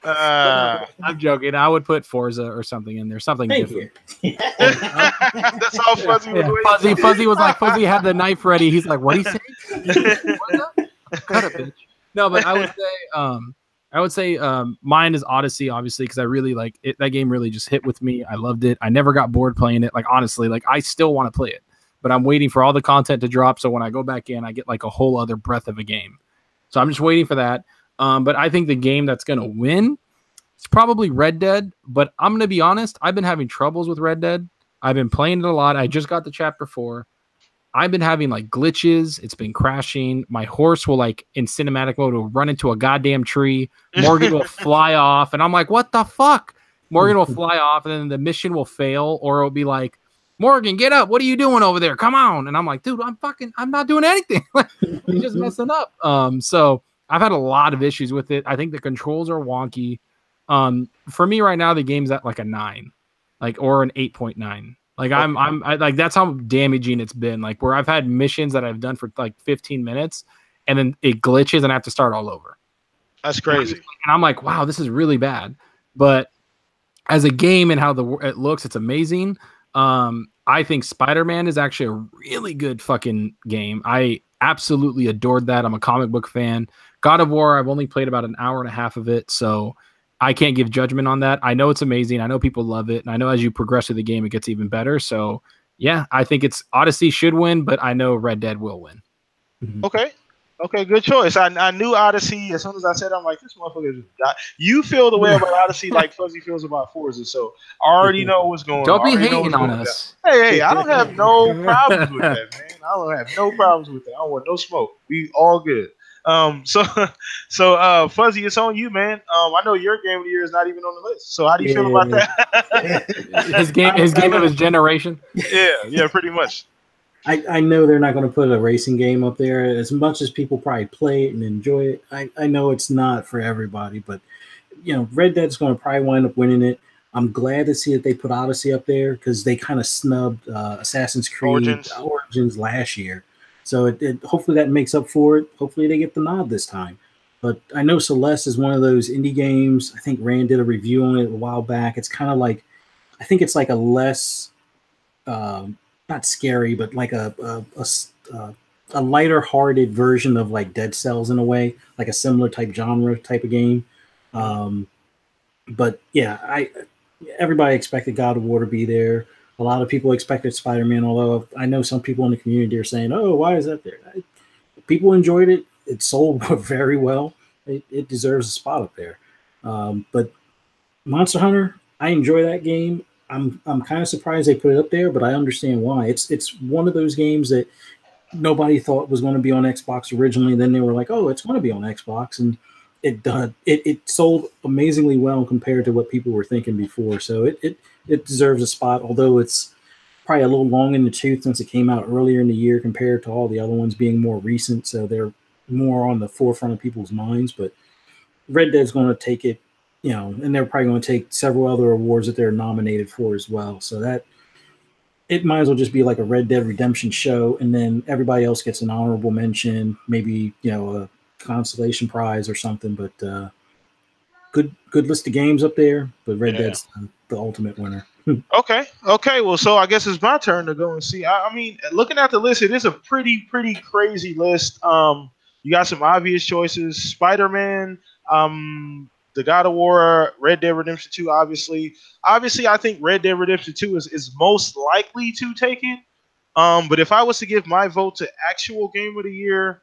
I'm joking. I would put Forza or something in there, something different. That's all Fuzzy was waiting. Fuzzy was like, Fuzzy had the knife ready. He's like, what do you say? Cut it, bitch. No, but I would say mine is Odyssey, obviously, because I really like it. That game really just hit with me. I loved it. I never got bored playing it. Like, honestly, like I still want to play it, but I'm waiting for all the content to drop. So when I go back in, I get like a whole other breath of a game. So I'm just waiting for that. But I think the game that's going to win, it's probably Red Dead. But I'm going to be honest, I've been having troubles with Red Dead. I've been playing it a lot. I just got to chapter 4. I've been having like glitches. It's been crashing. My horse will like in cinematic mode will run into a goddamn tree. Morgan will fly off. And I'm like, what the fuck? Morgan will fly off and then the mission will fail, or it'll be like, Morgan, get up. What are you doing over there? Come on. And I'm like, dude, I'm not doing anything. He's just messing up. So I've had a lot of issues with it. I think the controls are wonky. For me right now, the game's at like a 9, like, or an 8.9. Like I like that's how damaging it's been. Like where I've had missions that I've done for like 15 minutes and then it glitches and I have to start all over. That's crazy. And I'm like, wow, this is really bad. But as a game and how it looks, it's amazing. I think Spider-Man is actually a really good fucking game. I absolutely adored that. I'm a comic book fan. God of War, I've only played about an hour and a half of it, so I can't give judgment on that. I know it's amazing. I know people love it. And I know as you progress through the game, it gets even better. So, yeah, I think it's Odyssey should win, but I know Red Dead will win. Okay. Okay, good choice. I knew Odyssey. As soon as I said, I'm like, this motherfucker just died. You feel the way about Odyssey like Fuzzy feels about Forza, so I already know what's going on. Don't be hating on us. Hey, I don't have no problems with that, man. I don't have no problems with that. I don't want no smoke. We all good. So Fuzzy, it's on you, man. I know your game of the year is not even on the list. So how do you feel about that? his game of his generation. Yeah, pretty much. I know they're not going to put a racing game up there. As much as people probably play it and enjoy it, I know it's not for everybody, but you know, Red Dead's going to probably wind up winning it. I'm glad to see that they put Odyssey up there because they kind of snubbed Assassin's Creed Origins last year. So it hopefully that makes up for it. Hopefully they get the nod this time. But I know Celeste is one of those indie games. I think Rand did a review on it a while back. It's kind of like, I think it's like a less, not scary, but like a lighter-hearted version of like Dead Cells in a way, like a similar type genre type of game. But yeah, everybody expected God of War to be there. A lot of people expected Spider-Man, although I know some people in the community are saying, oh, why is that there? People enjoyed it. It sold very well. It deserves a spot up there. But Monster Hunter, I enjoy that game. I'm kind of surprised they put it up there, but I understand why. It's one of those games that nobody thought was going to be on Xbox originally. Then they were like, oh, it's going to be on Xbox. And it sold amazingly well compared to what people were thinking before. So it deserves a spot, although it's probably a little long in the tooth since it came out earlier in the year compared to all the other ones being more recent. So they're more on the forefront of people's minds. But Red Dead's going to take it, you know, and they're probably going to take several other awards that they're nominated for as well. So that it might as well just be like a Red Dead Redemption show, and then everybody else gets an honorable mention, maybe, you know, a consolation prize or something. But good list of games up there, but Red Dead's the ultimate winner. Okay. Well, so I guess it's my turn to go and see. I mean, looking at the list, it is a pretty crazy list. You got some obvious choices: Spider-Man, the God of War, Red Dead Redemption 2. Obviously, I think Red Dead Redemption 2 is most likely to take it. But if I was to give my vote to actual game of the year,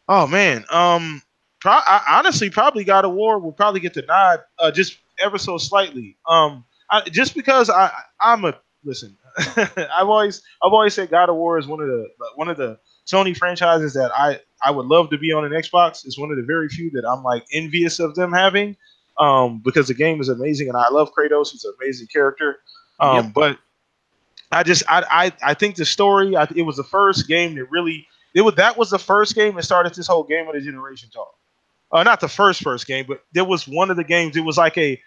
oh man, honestly, probably God of War would probably get the nod, just ever so slightly. Just because listen, I've always said God of War is one of the Sony franchises that I would love to be on an Xbox. It's one of the very few that I'm like envious of them having, because the game is amazing and I love Kratos. He's an amazing character. But I think the story, it was the first game that really that was the first game that started this whole game of the generation talk. Not the first game, but there was one of the games. It was like a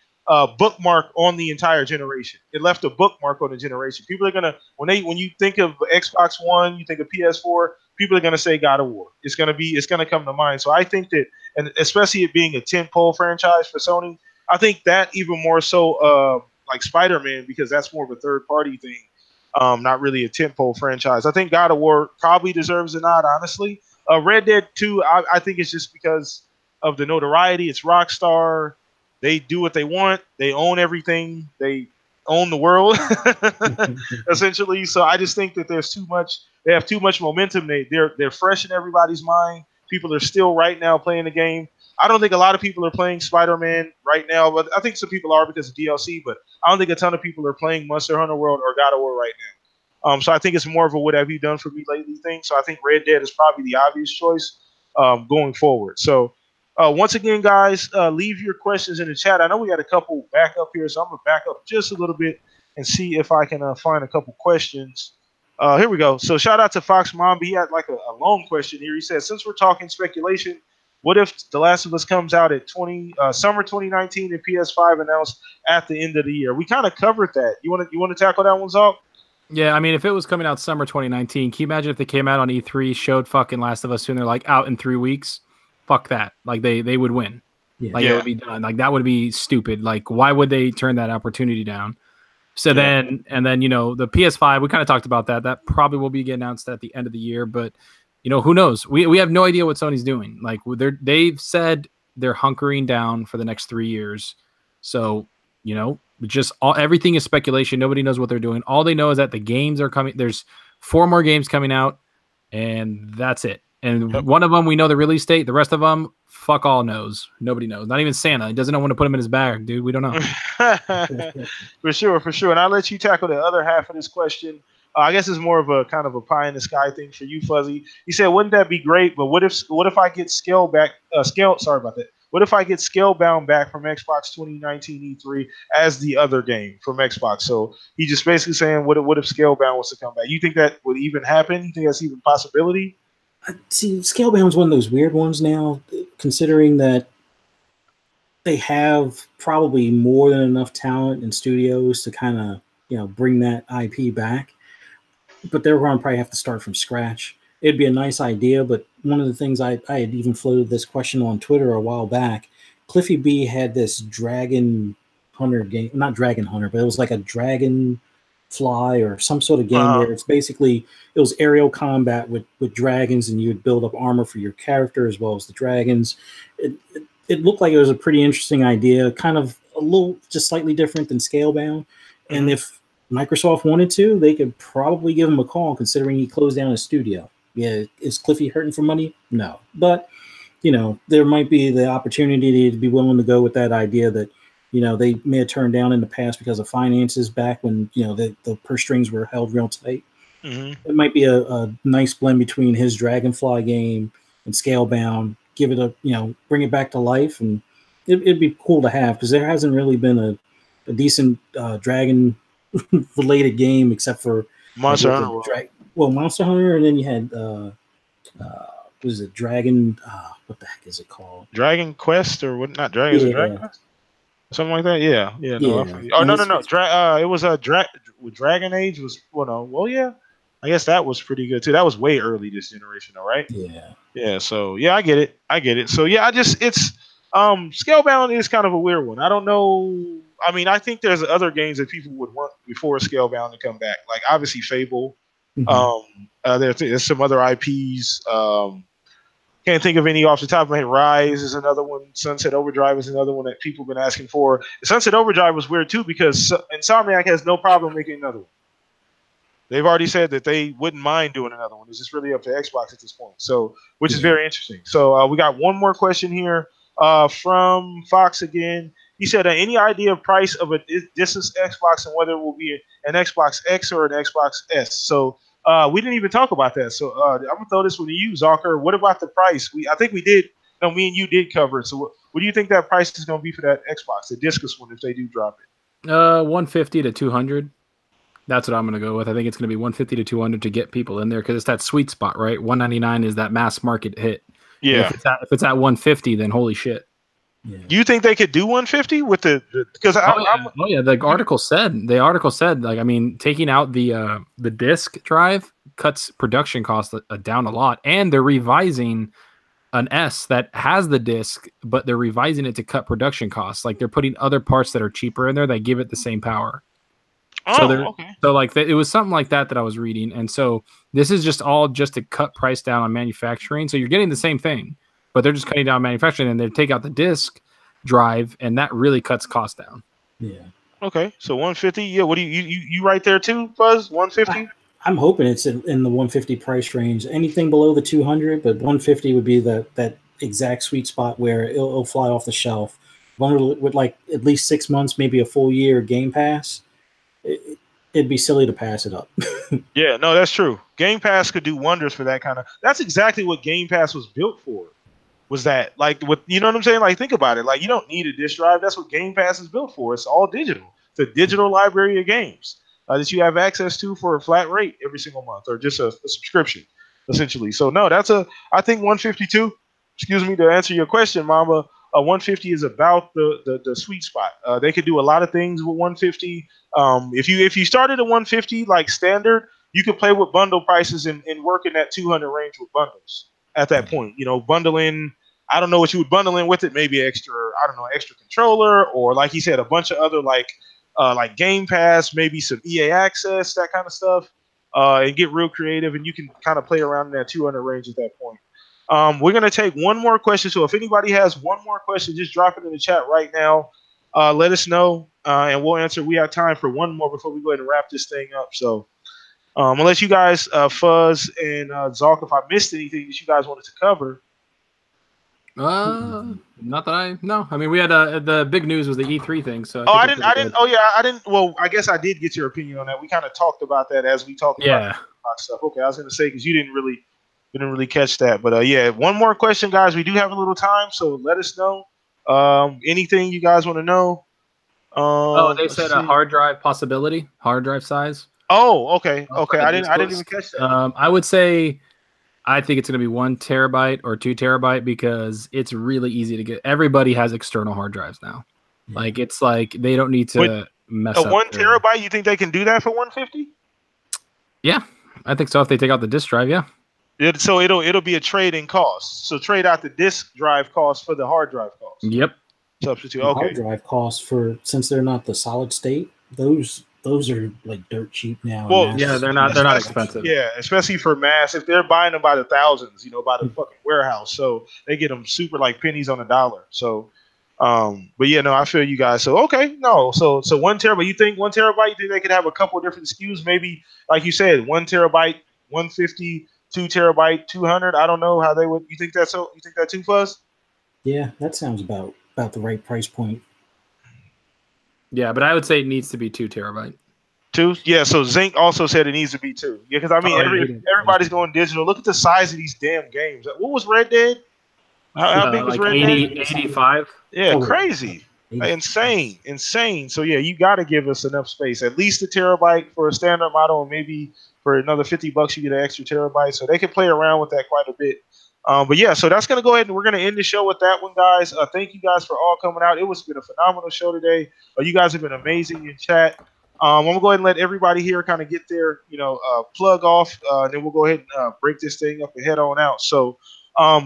bookmark on the entire generation. It left a bookmark on the generation. People are gonna when you think of Xbox One, you think of PS4. people are going to say God of War. It's going to come to mind. So I think that, and especially it being a tentpole franchise for Sony, I think that even more so like Spider-Man, because that's more of a third-party thing, not really a tentpole franchise. I think God of War probably deserves a nod, honestly. Red Dead 2, I think it's just because of the notoriety. It's Rockstar. They do what they want. They own everything. They own the world, essentially. So I just think that there's too much. They have too much momentum. They're fresh in everybody's mind. People are still right now playing the game. I don't think a lot of people are playing Spider-Man right now, but I think some people are because of DLC. But I don't think a ton of people are playing Monster Hunter World or God of War right now. So I think it's more of a "what have you done for me lately" thing. So I think Red Dead is probably the obvious choice going forward. So once again, guys, leave your questions in the chat. I know we got a couple back up here, so I'm gonna back up just a little bit and see if I can find a couple questions. Here we go. So shout out to Fox Mombi. He had like a long question here. He said, since we're talking speculation, what if The Last of Us comes out at summer 2019 and PS5 announced at the end of the year? We kind of covered that. You want to tackle that one, Zalk? Yeah, I mean, if it was coming out summer 2019, can you imagine if they came out on E3, showed fucking Last of Us 2, and they're like out in 3 weeks? Fuck that. Like they would win. Yeah. Like it would be done. Like that would be stupid. Like why would they turn that opportunity down? So then the PS5, we kind of talked about that. That probably will be announced at the end of the year, but who knows? We have no idea what Sony's doing. Like they've said they're hunkering down for the next 3 years. So, everything is speculation. Nobody knows what they're doing. All they know is that the games are coming. There's 4 more games coming out, and that's it. And one of them, we know the release date. The rest of them, fuck all knows. Nobody knows. Not even Santa. He doesn't know when to put them in his bag, dude. We don't know. For sure. And I'll let you tackle the other half of this question. I guess it's more of a kind of a pie in the sky thing for you, Fuzzy. He said, wouldn't that be great? But what if I get What if I get Scalebound back from Xbox 2019 E3 as the other game from Xbox? So he just basically saying, what if Scalebound was to come back? You think that would even happen? You think that's even a possibility? See, Scalebound's one of those weird ones now, considering that they have probably more than enough talent in studios to kind of, bring that IP back. But they're going to probably have to start from scratch. It'd be a nice idea, but one of the things I had even floated this question on Twitter a while back. Cliffy B had this Dragon Hunter game, not Dragon Hunter, but it was like a Dragon Fly or some sort of game where it's basically it was aerial combat with dragons, and you would build up armor for your character as well as the dragons. It looked like it was a pretty interesting idea, kind of a little just slightly different than Scalebound. And if Microsoft wanted to, they could probably give him a call, considering he closed down his studio. Yeah, is Cliffy hurting for money? No, but there might be the opportunity to be willing to go with that idea that they may have turned down in the past because of finances back when the purse strings were held real tight. It might be a nice blend between his Dragonfly game and Scalebound. Give it bring it back to life, and it'd be cool to have, because there hasn't really been a decent dragon related game except for Monster Hunter. Monster Hunter, and then you had what is it, Dragon? What the heck is it called? Dragon Quest or what? Not Dragon. Yeah. Dragon Quest? Something like that. Yeah. No, it was a Dragon Age was yeah. I guess that was pretty good too. That was way early this generation, though, right? Yeah. Yeah. So yeah, I get it. So yeah, it's Scalebound is kind of a weird one. I don't know. I mean, I think there's other games that people would want before Scalebound to come back. Like obviously Fable. There's some other IPs. Can't think of any off the top of my head. Rise is another one. Sunset Overdrive is another one that people have been asking for. Sunset Overdrive was weird too because Insomniac has no problem making another one. They've already said that they wouldn't mind doing another one. It's just really up to Xbox at this point. So, which is very interesting. So we got one more question here from Fox again. He said, any idea of price of a distance Xbox and whether it will be an Xbox X or an Xbox S? So we didn't even talk about that. So I'm going to throw this one to you, Zucker. What about the price? I think we did. Me and you did cover it. So what do you think that price is going to be for that Xbox, the discus one, if they do drop it? 150 to 200. That's what I'm going to go with. I think it's going to be 150 to 200 to get people in there, because it's that sweet spot, right? 199 is that mass market hit. Yeah. If it's at 150, then holy shit. Yeah. Do you think they could do 150 with because the article said, like, I mean, taking out the disk drive cuts production costs down a lot, and they're revising an S that has the disc, but they're revising it to cut production costs. Like they're putting other parts that are cheaper in there that give it the same power. Okay. So like it was something like that I was reading, and so this is just all just to cut price down on manufacturing. So you're getting the same thing, but they're just cutting down manufacturing, and they take out the disc drive, and that really cuts costs down. Yeah. Okay. So 150. Yeah. What do you right there too, Fuzz? 150. I'm hoping it's in the 150 price range. Anything below the 200, but 150 would be that exact sweet spot where it'll fly off the shelf. With like at least 6 months, maybe a full year Game Pass, it'd be silly to pass it up. Yeah, no, that's true. Game Pass could do wonders for that kind of. That's exactly what Game Pass was built for. Was that like what you know what I'm saying? Like think about it. Like you don't need a disc drive. That's what Game Pass is built for. It's all digital. It's a digital library of games that you have access to for a flat rate every single month, or just a subscription, essentially. So no, I think 152. Excuse me, to answer your question, Mama. 150 is about the sweet spot. They could do a lot of things with 150. If you started at 150 like standard, you could play with bundle prices and work in that 200 range with bundles at that point. You know, bundling. I don't know what you would bundle in with it. Maybe extra controller, or like he said, a bunch of other like Game Pass, maybe some EA Access, that kind of stuff, and get real creative. And you can kind of play around in that 200 range at that point. We're going to take one more question. So if anybody has one more question, just drop it in the chat right now. Let us know, and we'll answer. We have time for one more before we go ahead and wrap this thing up. So unless you guys, Fuzz and Zalk, if I missed anything that you guys wanted to cover. Not that I know. I mean, we had the big news was the E3 thing. So I didn't. Oh yeah, I didn't. Well, I guess I did get your opinion on that. We kind of talked about that as we talked about stuff. Okay, I was going to say because you didn't really catch that, but yeah, one more question, guys. We do have a little time, so let us know. Anything you guys want to know? They said a hard drive possibility, hard drive size. Oh, okay. I didn't even catch that. I would say I think it's going to be 1 terabyte or 2 terabyte because it's really easy to get. Everybody has external hard drives now. Like it's like they don't need to mess up. 1 terabyte, you think they can do that for 150? Yeah, I think so. If they take out the disk drive, yeah. So it'll be a trade-in cost. So trade out the disk drive cost for the hard drive cost. Yep. Substitute. Okay. Hard drive costs since they're not the solid state, those are like dirt cheap now. Well, yeah, they're not expensive. Yeah, especially for mass. If they're buying them by the thousands, by the fucking warehouse, so they get them super like pennies on a dollar. So, but yeah, no, I feel you guys. So okay, no, so 1 terabyte. You think 1 terabyte? You think they could have a couple of different SKUs? Maybe like you said, 1 terabyte, 150. 2 terabyte, 200. I don't know how they would. You think that's so? You think that too, Fuzz? Yeah, that sounds about the right price point. Yeah, but I would say it needs to be 2 terabyte. 2? Yeah. So Zinc also said it needs to be 2. Yeah, because I mean everybody's going digital. Look at the size of these damn games. What was Red Dead? How big was like Red 80, Dead? 85. Yeah, crazy. Insane. So yeah, you got to give us enough space. At least a terabyte for a standard model, and maybe for another $50 you get an extra terabyte. So they can play around with that quite a bit. But yeah, so that's gonna go ahead and we're gonna end the show with that one, guys. Thank you guys for all coming out. It was been a phenomenal show today. You guys have been amazing in chat. I'm gonna go ahead and let everybody here kind of get their plug off, and then we'll go ahead and break this thing up and head on out. So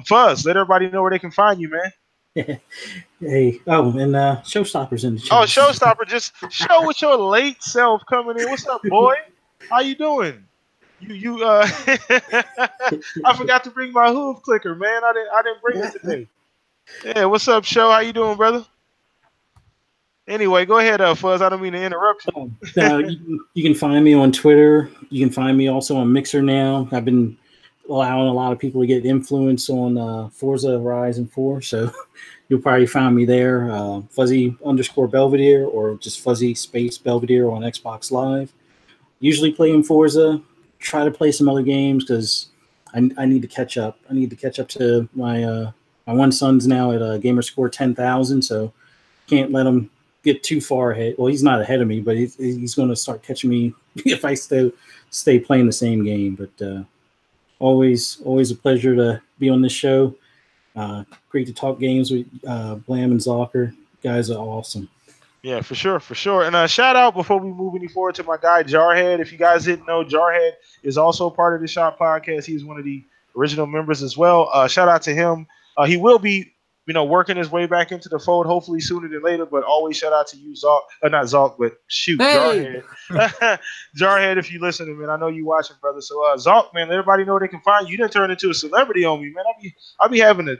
Fuzz, let everybody know where they can find you, man. Hey, and Showstopper's in the chat. Oh, Showstopper, just show with your late self coming in. What's up, boy? How you doing? You I forgot to bring my hoof clicker, man. I didn't bring it today. Yeah, what's up, Show? How you doing, brother? Anyway, go ahead, Fuzz. I don't mean to interrupt you. You can find me on Twitter. You can find me also on Mixer now. I've been allowing a lot of people to get influence on Forza Horizon 4, so you'll probably find me there. Fuzzy_Belvedere or just Fuzzy space Belvedere on Xbox Live. Usually playing Forza. Try to play some other games because I need to catch up. I need to catch up to my one son's now at gamer score 10,000, so can't let him get too far ahead. Well, he's not ahead of me, but he's going to start catching me if I stay playing the same game. But always a pleasure to be on this show. Great to talk games with Blam and Zocker. You guys are awesome. Yeah, for sure, for sure. And shout out before we move any forward to my guy Jarhead. If you guys didn't know, Jarhead is also part of the Shop Podcast. He's one of the original members as well. Shout out to him. He will be, working his way back into the fold, hopefully sooner than later. But always shout out to you, Zalk. Not Zalk, but shoot, Hey! Jarhead. Jarhead, if you listening, man, I know you watching, brother. So Zalk, man, let everybody know where they can find you. You done turned into a celebrity on me, man. I'll be having to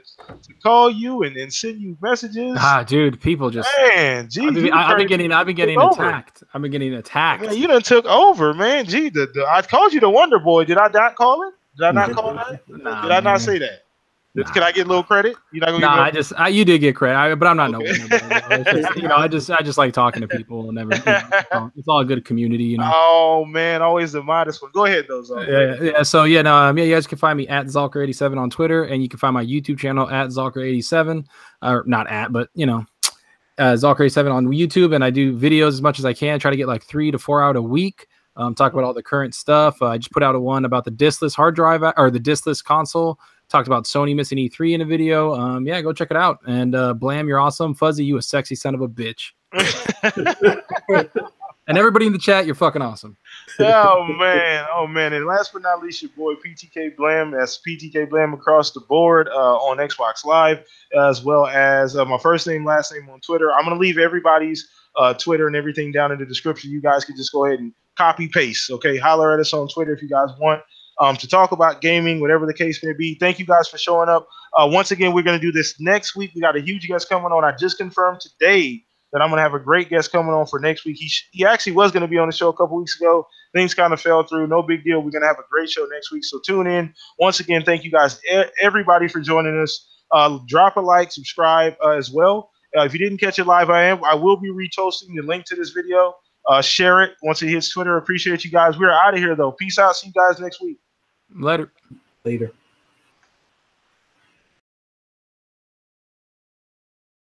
call you and send you messages. Dude, people just man, geez, I've been getting attacked. I've been getting attacked. Man, you done took over, man. Gee, I called you the Wonder Boy. Did I not call it? Did I not call that? Nah, did I not say that? Nah. Can I get a little credit? You're not gonna give me you did get credit, but I'm not okay. I just like talking to people and everything. It's all a good community, Oh man, always the modest one. Go ahead, though, Zalker. Yeah. So you guys can find me at Zalker87 on Twitter, and you can find my YouTube channel at Zalker87, or not at, but Zalker87 on YouTube, and I do videos as much as I can. Try to get like 3 to 4 out a week. Talk about all the current stuff. I just put out one about the diskless hard drive or the diskless console. Talked about Sony missing E3 in a video. Go check it out. And Blam, you're awesome. Fuzzy, you a sexy son of a bitch. And everybody in the chat, you're fucking awesome. Oh man. And last but not least, your boy Ptk Bl4m. That's Ptk Bl4m across the board on Xbox Live, as well as my first name, last name on Twitter. I'm gonna leave everybody's Twitter and everything down in the description. You guys can just go ahead and copy paste. Okay, holler at us on Twitter if you guys want to talk about gaming, whatever the case may be. Thank you guys for showing up. Once again, we're going to do this next week. We got a huge guest coming on. I just confirmed today that I'm going to have a great guest coming on for next week. He actually was going to be on the show a couple weeks ago. Things kind of fell through. No big deal. We're going to have a great show next week. So tune in. Once again, thank you guys, everybody, for joining us. Drop a like, subscribe as well. If you didn't catch it live, I will be retosting the link to this video. Share it once it hits Twitter. Appreciate you guys. We're out of here, though. Peace out. See you guys next week. Later.